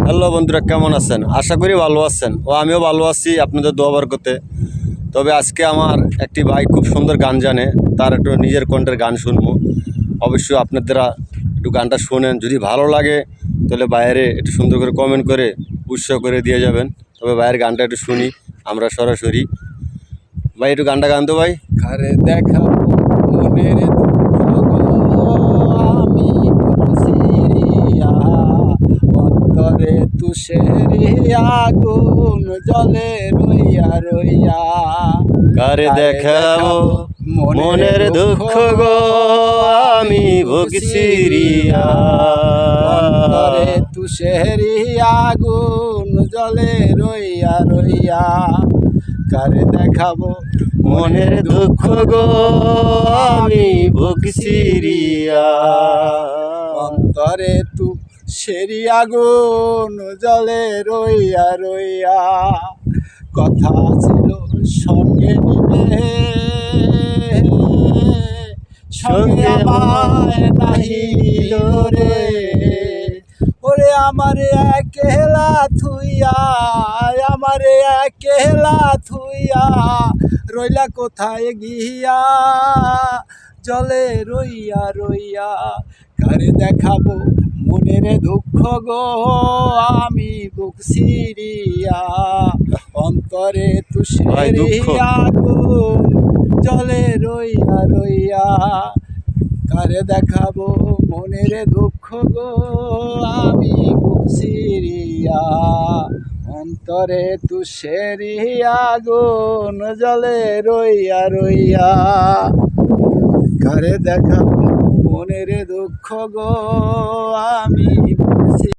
Hello বন্ধুরা, কেমন আছেন? আশা করি ভালো আছেন ও আমিও ভালো আছি আপনাদের দোয়া বরকতে। তবে আজকে আমার একটি ভাই খুব সুন্দর গান জানে, তার একটু নিজের কণ্ঠের গান শুনবো। অবশ্যই আপনারা একটু গানটা শোনেন, যদি ভালো লাগে তাহলে বাইরে একটু সুন্দর করে কমেন্ট করে উৎসাহ করে দিয়ে যাবেন। তবে ভাইয়ের গানটা একটু শুনি আমরা সরাসরি। ভাই একটু গানটা গান তো ভাই। কারে দেখাবো মনের দুঃখ গো, আমি বুঝিয়া অন্তরে তুষেরি আগুন জলে রইয়া রইয়া। কারে দেখাবো মনের দুঃখ গো, আমি ভুগছি রিয়া। অন্তরে তুষেরি আগুন জলে রইয়া রইয়া। কারে দেখাবো মনের দুঃখ গো, আমি ভুগছি রিয়া। অন্তরে তু সেরি আগুন জলে রইয়া রইয়া। কথা ছিল সঙ্গে নিবে, সঙ্গে আমায় নাহিল রে। ওরে আমারে একেলা থুইয়া, আমারে একেলা থুইয়া রইলা কোথায় গিয়া, জলে রইয়া রইয়া। কারে দেখাবো মনের দুঃখ গো, আমি ভুগছি রিয়া। অন্তরে তুষেরি আগুন জলে রইয়া রইয়া। কারে দেখাবো মনের দুঃখ গো, আমি ভুগছি রিয়া। অন্তরে তুষেরি আগুন জলে রইয়া রইয়া। কারে দেখাবো মনের দুঃখ গো, আমি